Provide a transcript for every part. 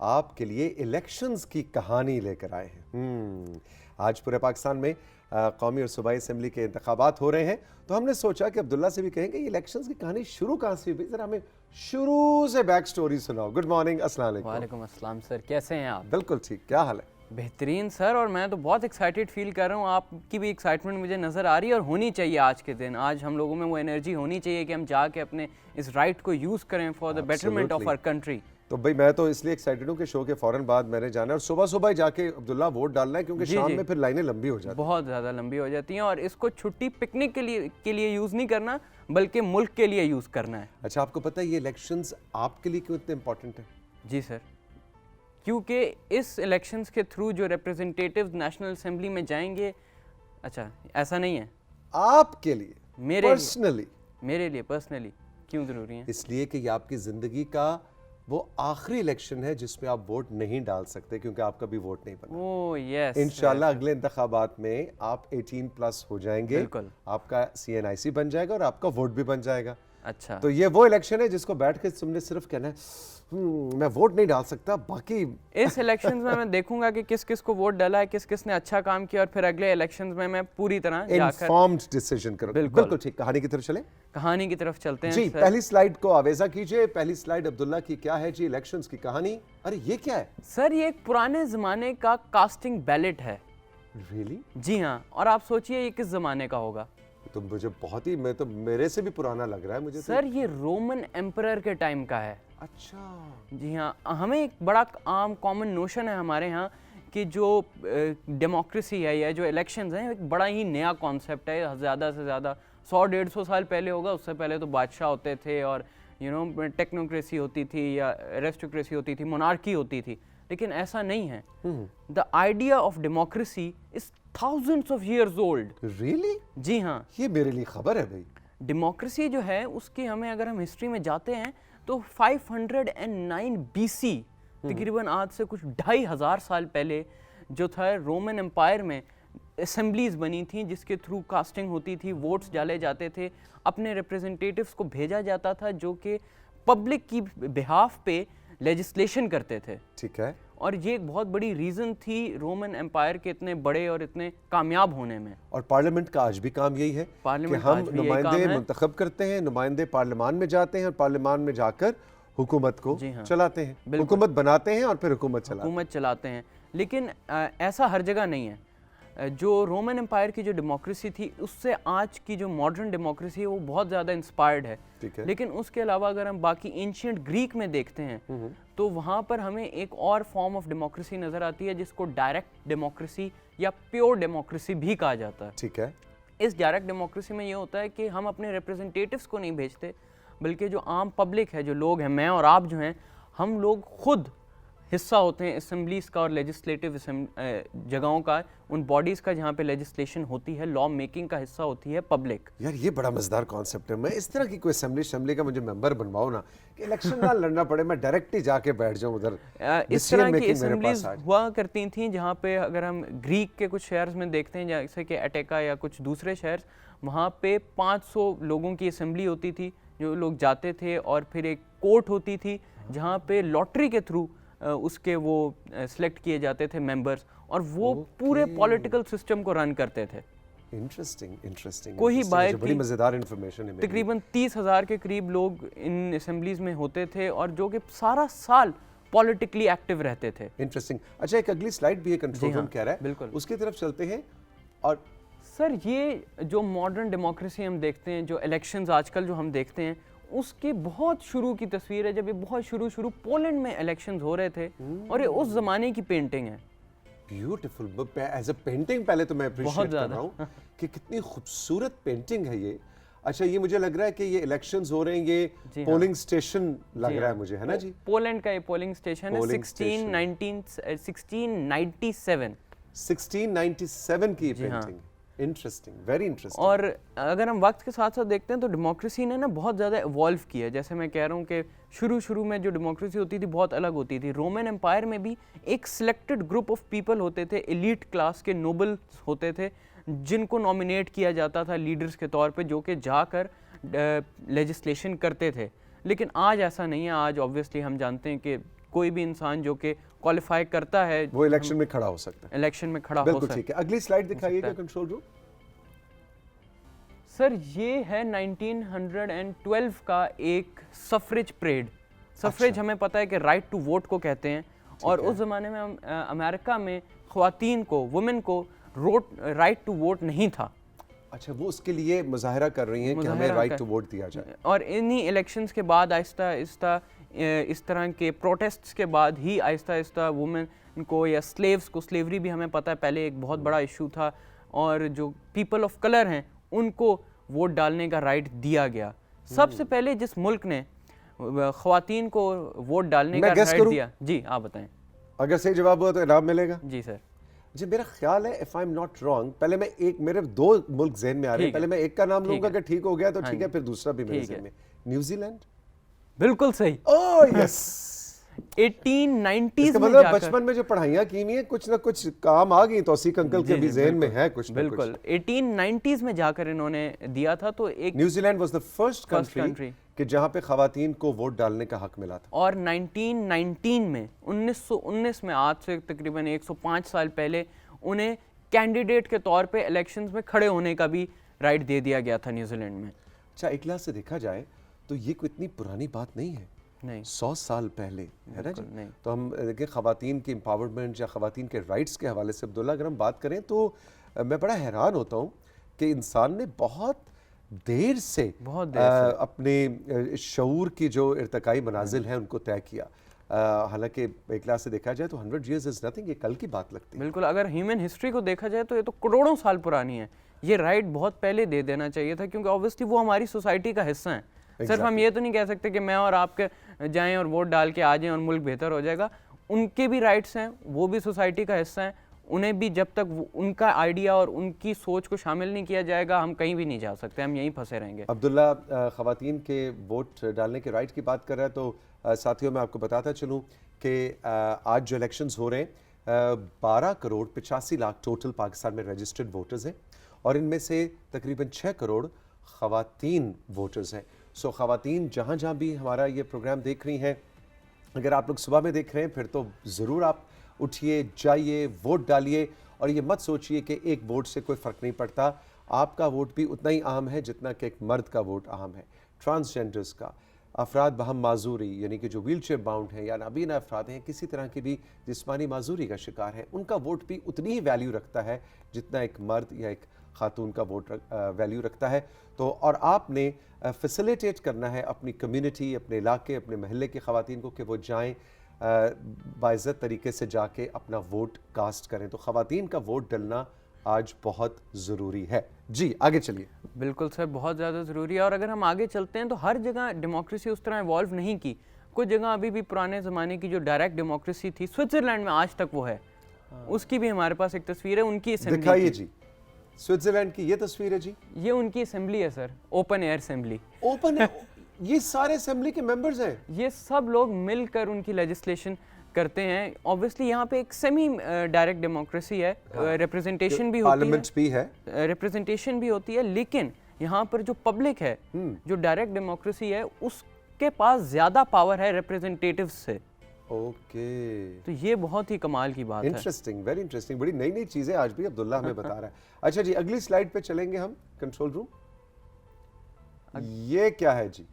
آپ کے لیے الیکشنز کی کہانی لے کر آئے ہیں. آج پورے پاکستان میں قومی اور صوبائی اسمبلی کے انتخابات ہو رہے ہیں, تو ہم نے سوچا کہ عبداللہ سے بھی کہیں کہ یہ الیکشنز کی کہانی شروع کہاں سے ہوئی, ذرا ہمیں شروع سے بیک سٹوری سناؤ. گڈ مارننگ, السلام علیکم. وعلیکم السلام سر, کیسے ہیں آپ؟ بالکل ٹھیک, کیا حال ہے؟ بہترین سر, اور میں تو بہت ایکسائٹیڈ فیل کر رہا ہوں. آپ کی بھی ایکسائٹمنٹ مجھے نظر آ رہی ہے, اور ہونی چاہیے آج کے دن. آج ہم لوگوں میں وہ انرجی ہونی چاہیے کہ ہم جا کے اپنے اس رائٹ کو یوز کریں for the betterment of our country. تو بھائی میں تو اس لیے ایکسائٹڈ ہوں کہ شو کے فوراً بعد میں نے جانا ہے, اور صبح صبح ہی جا کے عبداللہ ووٹ ڈالنا ہے, کیونکہ شام میں پھر لائنیں لمبی ہو جاتی ہیں, بہت زیادہ لمبی ہو جاتی ہیں. اور اس کو چھٹی پکنک کے لیے یوز نہیں کرنا, بلکہ ملک کے لیے یوز کرنا ہے. اچھا, آپ کو پتہ ہے یہ الیکشنز آپ کے لیے کیوں اتنے امپورٹنٹ ہیں؟ جی سر, کیونکہ اس الیکشنز کے تھرو جو ریپرزنٹیٹیوز نیشنل اسمبلی میں جائیں گے, اچھا ایسا نہیں ہے آپ کے لیے پرسنلی, میرے لیے پرسنلی کیوں ضروری ہیں؟ اس لیے کہ یہ آپ کی زندگی کا وہ آخری الیکشن ہے جس میں آپ ووٹ نہیں ڈال سکتے, کیونکہ آپ کا بھی ووٹ نہیں بنا. اوہ یس, انشاءاللہ اگلے انتخابات میں آپ 18+ ہو جائیں گے, آپ کا CNIC بن جائے گا اور آپ کا ووٹ بھی بن جائے گا. اچھا, تو یہ وہ الیکشن ہے جس کو بیٹھ کے تم نے صرف کہنا ہے میں ووٹ نہیں ڈال سکتا, باقی اس الیکشنز میں دیکھوں گا کہ کس کس کو ووٹ ڈالا ہے, کس کس نے اچھا کام کیا, اور پھر اگلے الیکشنز میں پوری طرح جا کر انفارمڈ ڈیسیژن کرو. بالکل ٹھیک, کہانی کی طرف چلیں. کہانی کی طرف چلتے ہیں. جی, پہلی سلائیڈ کو آویزہ کیجئے. پہلی سلائیڈ عبداللہ کی کیا ہے جی؟ الیکشنز کی کہانی. ارے یہ کیا ہے سر؟ یہ ایک پرانے زمانے کا کاسٹنگ بیلٹ ہے. ریئلی؟ جی ہاں, اور آپ سوچئے یہ کس زمانے کا ہوگا. تو مجھے بہت ہی, میں تو میرے سے بھی پرانا لگ رہا ہے مجھے. سر یہ رومن ایمپرر کے ٹائم کا ہے. اچھا. جی ہاں, ہمیں ایک بڑا عام کامن نوشن ہے ہمارے ہاں کہ جو ڈیموکریسی ہے یا جو الیکشنز ہیں ایک بڑا ہی نیا کانسیپٹ ہے. زیادہ سے زیادہ 100-150 سال پہلے ہوگا, اس سے پہلے تو بادشاہ ہوتے تھے اور ٹیکنوکریسی ہوتی تھی یا ایرسٹوکریسی ہوتی تھی, مونارکی ہوتی تھی. لیکن ایسا نہیں ہے. The idea of democracy is thousands of years old. Really? جی ہاں, یہ میرے لیے خبر ہے بھائی. ڈیموکریسی جو ہے اس کی ہمیں اگر ہم ہسٹری میں جاتے ہیں تو 509 BC, تقریباً آج سے کچھ 2500 سال پہلے جو تھا رومن امپائر میں اسمبلیز بنی تھیں جس کے تھرو کاسٹنگ ہوتی تھی, ووٹس ڈالے جاتے تھے, اپنے ریپرزنٹیٹیوز کو بھیجا جاتا تھا جو کہ پبلک کی بہاف پہ لیجسلیشن کرتے تھے. ٹھیک ہے. اور یہ ایک بہت بڑی ریزن تھی رومن امپائر کے اتنے بڑے اور اتنے کامیاب ہونے میں. اور پارلیمنٹ کا آج بھی کام یہی ہے کہ ہم نمائندے منتخب کرتے ہیں, نمائندے پارلیمان میں جاتے ہیں اور پارلیمان میں جا کر حکومت کو چلاتے ہیں, حکومت بناتے ہیں اور پھر حکومت چلاتے ہیں. لیکن ایسا ہر جگہ نہیں ہے. جو رومن امپائر کی جو ڈیموکریسی تھی اس سے آج کی جو ماڈرن ڈیموکریسی ہے وہ بہت زیادہ انسپائرڈ ہے. لیکن اس کے علاوہ اگر ہم باقی اینشینٹ گریک میں دیکھتے ہیں تو وہاں پر ہمیں ایک اور فارم آف ڈیموکریسی نظر آتی ہے جس کو ڈائریکٹ ڈیموکریسی یا پیور ڈیموکریسی بھی کہا جاتا ہے. ٹھیک ہے. اس ڈائریکٹ ڈیموکریسی میں یہ ہوتا ہے کہ ہم اپنے ریپرزنٹیٹیوز کو نہیں بھیجتے, بلکہ جو عام پبلک ہے, جو لوگ ہیں, میں اور آپ جو ہیں, ہم لوگ خود حصہ ہوتے ہیں اسمبلیز کا اور لیجسلیٹو جگہوں کا, ان باڈیز کا جہاں پہ لیجسلیشن ہوتی ہے, لا میکنگ کا حصہ ہوتی ہے پبلک. یار یہ بڑا مزیدار کانسیپٹ ہے. میں اس طرح کی کوئی اسمبلی کا مجھے ممبر بنواؤ نا کہ الیکشن نہ لڑنا پڑے, میں ڈائریکٹ ہی جا کے بیٹھ جاؤں ادھر. اس طرح کی اسمبلیز ہوا کرتی تھیں جہاں پہ اگر ہم گریک کے کچھ شہرز میں دیکھتے ہیں جیسے کہ اٹیکا یا کچھ دوسرے شہر, وہاں پہ 500 لوگوں کی اسمبلی ہوتی تھی جو لوگ جاتے تھے, اور پھر ایک کورٹ ہوتی تھی جہاں پہ لاٹری کے تھرو اس کے وہ سلیکٹ کیے جاتے تھے ممبرز, اور وہ پورے پولیٹیکل سسٹم کو رن کرتے تھے. انٹرسٹنگ. کوئی باہر بڑی مزیدار انفارمیشن ہے. تقریباً 30,000 کے قریب لوگ ان اسمبلیز میں ہوتے تھے اور جو کہ سارا سال پولیٹیکلی ایکٹیو رہتے تھے. انٹرسٹنگ. اچھا, ایک اگلی سلائیڈ بھی ہے, کنٹرول روم کہہ رہا ہے, بالکل اس کی طرف چلتے ہیں. اور سر یہ جو ماڈرن ڈیموکریسی ہم دیکھتے ہیں, جو الیکشنز آج کل جو ہم دیکھتے ہیں, اس کی بہت شروع کی تصویر ہے, جب یہ بہت شروع پولینڈ میں الیکشنز ہو رہے تھے, اور یہ اس زمانے کی پینٹنگ ہے. بیوٹیفل. ایز اے پینٹنگ پہلے تو میں اپریشیٹ کر رہا ہوں کہ کتنی خوبصورت پینٹنگ ہے یہ. اچھا, یہ مجھے لگ رہا ہے کہ یہ الیکشنز ہو رہے ہیں, یہ پولنگ سٹیشن لگ رہا ہے مجھے, ہے نا جی؟ پولینڈ کا یہ پولنگ سٹیشن ہے. 1697 کی پینٹنگ. Interesting, very interesting. اور اگر ہم وقت کے ساتھ ساتھ دیکھتے ہیں تو ڈیموکریسی نے نا بہت زیادہ ایوالو کیا ہے. جیسے میں کہہ رہا ہوں کہ شروع میں جو ڈیموکریسی ہوتی تھی بہت الگ ہوتی تھی. رومن امپائر میں بھی ایک سلیکٹڈ گروپ آف پیپل ہوتے تھے, ایلیٹ کلاس کے نوبلز ہوتے تھے, جن کو نامینیٹ کیا جاتا تھا لیڈرز کے طور پہ, جو کہ جا کر لیجسلیشن کرتے تھے. لیکن آج ایسا نہیں ہے. آج آبویسلی ہم جانتے ہیں کہ کوئی بھی انسان جو کہ کوالیفائی کرتا ہے وہ الیکشن میں کھڑا ہو سکتا ہے. الیکشن میں کھڑا ہو بالکل سکتا ٹھیک ہے. اگلی سلائڈ دکھائیے گا کنٹرول روم. سر یہ ہے 1912 کا ایک سفریج پریڈ. سفریج ہمیں پتہ ہے کہ رائٹ ٹو ووٹ کو کہتے ہیں, اور اس زمانے میں امریکہ میں خواتین کو, وومن کو رائٹ ٹو ووٹ نہیں تھا. اچھا, وہ اس کے لیے مظاہرہ کر رہی ہیں کہ ہمیں رائٹ ٹو ووٹ دیا جائے. اور انہی الیکشنز کے بعد آہستہ آہستہ اس طرح کے پروٹیسٹس کے بعد ہی آہستہ آہستہ وومن کو یا سلیوز کو, سلیوری بھی ہمیں پتہ ہے پہلے ایک بہت بڑا ایشو تھا, اور جو پیپل آف کلر ہیں ان کو ووٹ ڈالنے کا رائٹ دیا گیا. سب سے پہلے جس ملک نے خواتین کو ووٹ ڈالنے کا رائٹ دیا, جی آپ بتائیں. اگر صحیح جواب ہوا تو انعام ملے گا. جی سر. جی میرا خیال ہے if I'm not wrong, پہلے میں ایک, میرے دو ملک ذہن میں آ رہے ہیں, پہلے میں ایک کا نام لوں گا, اگر ٹھیک ہو گیا تو ٹھیک ہے, پھر دوسرا بھی میرے ذہن میں. New Zealand. بالکل صحیح. اوہ یس. 1890s میں مطلب بچپن میں جو پڑھائیاں کی ہوئی ہیں کچھ نہ کچھ کام آ گئی, توثیق انکل کے بھی ذہن میں ہے کچھ نہ کچھ. بالکل 1890s میں جا کر انہوں نے دیا تھا. تو ایک New Zealand was the first country کہ جہاں پہ خواتین کو ووٹ ڈالنے کا حق ملا تھا. اور 1919 میں 1919 میں آج سے تقریباً 105 سال پہلے انہیں کینڈیڈیٹ کے طور پہ الیکشنز میں کھڑے ہونے کا بھی رائٹ دے دیا گیا تھا نیوزی لینڈ میں. اچھا, ایک لحاظ سے دیکھا جائے تو یہ کوئی اتنی پرانی بات نہیں ہے, نہیں 100 سال پہلے ہے نا جی. نہیں. تو ہم دیکھیں خواتین کی امپاورمنٹ یا خواتین کے رائٹس کے حوالے سے عبداللہ اگر ہم بات کریں تو میں بڑا حیران ہوتا ہوں کہ انسان نے بہت دیر سے اپنے شعور کی جو ارتقائی منازل ہیں ان کو طے کیا. حالانکہ ایک لحاظ سے دیکھا جائے تو 100 years is nothing, یہ کل کی بات لگتی ہے. بالکل, اگر ہیومن ہسٹری کو دیکھا جائے تو یہ تو کروڑوں سال پرانی ہے. یہ رائٹ بہت پہلے دے دینا چاہیے تھا, کیونکہ اوبویسلی وہ ہماری سوسائٹی کا حصہ ہیں. صرف ہم یہ تو نہیں کہہ سکتے کہ میں اور آپ کے جائیں اور ووٹ ڈال کے آ جائیں اور ملک بہتر ہو جائے گا. ان کے بھی رائٹس ہیں, وہ بھی سوسائٹی کا حصہ ہیں. انہیں بھی جب تک ان کا آئیڈیا اور ان کی سوچ کو شامل نہیں کیا جائے گا, ہم کہیں بھی نہیں جا سکتے, ہم یہیں پھنسے رہیں گے. عبداللہ خواتین کے ووٹ ڈالنے کے رائٹ کی بات کر رہا ہے تو ساتھیوں میں آپ کو بتاتا چلوں کہ آج جو الیکشنز ہو رہے ہیں 12 کروڑ 85 لاکھ ٹوٹل پاکستان میں رجسٹرڈ ووٹرز ہیں, اور ان میں سے تقریباً 6 کروڑ خواتین ووٹرز ہیں. سو خواتین جہاں جہاں بھی ہمارا یہ پروگرام دیکھ رہی ہیں, اگر آپ لوگ صبح میں دیکھ رہے ہیں پھر تو ضرور آپ اٹھیے, جائیے, ووٹ ڈالیے, اور یہ مت سوچئے کہ ایک ووٹ سے کوئی فرق نہیں پڑتا. آپ کا ووٹ بھی اتنا ہی اہم ہے جتنا کہ ایک مرد کا ووٹ اہم ہے. ٹرانسجینڈرز کا, افراد بہم معذوری یعنی کہ جو ویل چیئر باؤنڈ ہیں یا نابینا افراد ہیں, کسی طرح کی بھی جسمانی معذوری کا شکار ہے, ان کا ووٹ بھی اتنی ہی ویلیو رکھتا ہے جتنا ایک مرد یا ایک خاتون کا ووٹ ویلیو رکھتا ہے. تو اور آپ نے فیسیلیٹیٹ کرنا ہے اپنی کمیونٹی, اپنے علاقے, اپنے محلے کی خواتین کو کہ وہ جائیں باعزت طریقے سے جا کے اپنا ووٹ کاسٹ کریں. تو خواتین کا ووٹ ڈلنا آج بہت ضروری ہے. جی آگے چلیے. بالکل سر, بہت زیادہ ضروری ہے. اور اگر ہم آگے چلتے ہیں تو ہر جگہ ڈیموکریسی اس طرح ایوالو نہیں کی. کچھ جگہ ابھی بھی پرانے زمانے کی جو ڈائریکٹ ڈیموکریسی تھی, سوئٹزرلینڈ میں آج تک وہ ہے. اس کی بھی ہمارے پاس ایک تصویر ہے, ان کی اسمبلی. دکھائیے جی, سوئٹزرلینڈ کی یہ تصویر ہے جی. یہ ان کی اسمبلی ہے سر, اوپن ایئر اسمبلی. اوپن یہ سارے اسمبلی کے ممبرز ہیں, یہ سب لوگ مل کر ان کی لیجسلیشن کرتے ہیں. اوبویسلی یہاں پہ ایک سیمی ڈائریکٹ ڈیموکریسی ہے, ریپرزنٹیشن بھی ہوتی ہے, پارلیمنٹ بھی ہے, ریپرزنٹیشن بھی ہوتی ہے, لیکن یہاں پر جو پبلک ہے, جو ڈائریکٹ ڈیموکریسی ہے, اس کے پاس زیادہ پاور ہے ریپرزنٹیٹیوز سے. اوکے, تو یہ بہت ہی کمال کی بات ہے. انٹرسٹنگ, ویری انٹرسٹنگ, بڑی نئی نئی چیزیں آج بھی عبداللہ ہمیں بتا رہا ہے. اچھا جی, اگلی سلائیڈ پہ چلیں گے ہم, کنٹرول روم. یہ کیا ہے جی؟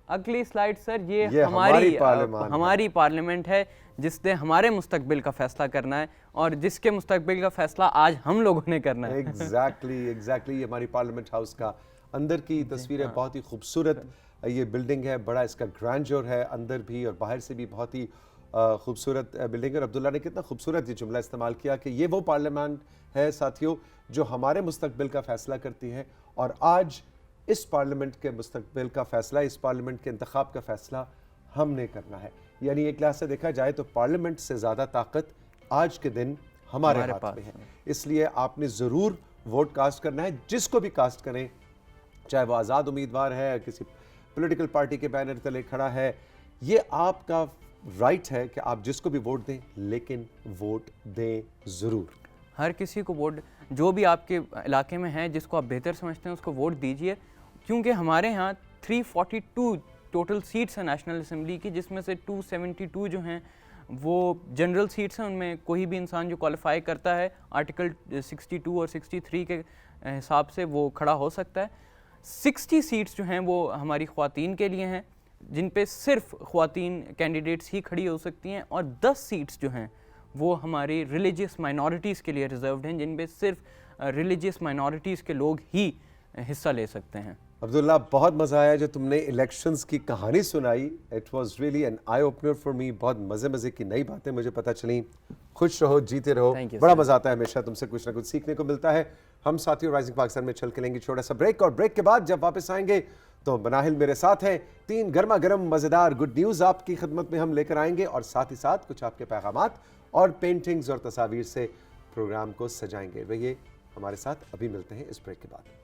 اگلی سلائیڈ سر, یہ ہماری پارلیمنٹ ہے جس نے ہمارے مستقبل کا فیصلہ کرنا ہے, اور جس کے مستقبل کا فیصلہ آج ہم لوگوں نے کرنا ہے. ایگزیکٹلی یہ ہماری پارلیمنٹ ہاؤس کا اندر کی تصویر ہے, بہت ہی خوبصورت یہ بلڈنگ ہے, بڑا اس کا گرینڈیور ہے, اندر بھی اور باہر سے بھی بہت ہی خوبصورت بلڈنگ ہے. اور عبداللہ نے کتنا خوبصورت یہ جملہ استعمال کیا کہ یہ وہ پارلیمنٹ ہے ساتھیوں جو ہمارے مستقبل کا فیصلہ کرتی ہے, اور آج اس پارلیمنٹ کے مستقبل کا فیصلہ, اس پارلیمنٹ کے انتخاب کا فیصلہ ہم نے کرنا ہے. یعنی ایک لحاظ سے دیکھا جائے تو پارلیمنٹ سے زیادہ طاقت آج کے دن ہمارے ہاتھ میں ہے. اس لیے آپ نے ضرور ووٹ کاسٹ کرنا ہے, جس کو بھی کاسٹ کریں, چاہے وہ آزاد امیدوار ہے, کسی پولیٹیکل پارٹی کے بینر تلے کھڑا ہے, یہ آپ کا رائٹ ہے کہ آپ جس کو بھی ووٹ دیں, لیکن ووٹ دیں ضرور. ہر کسی کو ووٹ, جو بھی آپ کے علاقے میں ہیں جس کو آپ بہتر سمجھتے ہیں اس کو ووٹ دیجئے, کیونکہ ہمارے ہاں 342 ٹوٹل سیٹس ہیں نیشنل اسمبلی کی، جس میں سے 272 جو ہیں وہ جنرل سیٹس ہیں، ان میں کوئی بھی انسان جو کوالیفائی کرتا ہے آرٹیکل 62 اور 63 کے حساب سے وہ کھڑا ہو سکتا ہے۔ 60 سیٹس جو ہیں وہ ہماری خواتین کے لیے ہیں، جن پہ صرف خواتین کینڈیڈیٹس ہی کھڑی ہو سکتی ہیں، اور 10 سیٹس جو ہیں وہ ہماری ریلیجیس مائنورٹیز کے لیے ریزروڈ ہیں، جن پہ صرف ریلیجیس مائنورٹیز کے لوگ ہی حصہ لے سکتے ہیں۔ عبداللہ، بہت مزہ آیا جو تم نے الیکشنز کی کہانی سنائی. It was really an eye opener for me. بہت مزے کی نئی باتیں مجھے پتہ چلیں. خوش رہو، جیتے رہو. بڑا مزہ آتا ہے ہمیشہ، تم سے کچھ نہ کچھ سیکھنے کو ملتا ہے. ہم ساتھیوں رائزنگ پاکستان میں چل کے لیں گے چھوٹا سا بریک، اور بریک کے بعد جب واپس آئیں گے تو مناہل میرے ساتھ ہیں. 3 گرما گرم مزیدار گڈ نیوز آپ کی خدمت میں ہم لے کر آئیں گے، اور ساتھ ہی ساتھ کچھ آپ کے پیغامات اور پینٹنگز اور تصاویر سے پروگرام کو سجائیں گے. رہیے ہمارے ساتھ، ابھی ملتے ہیں اس بریک کے بعد.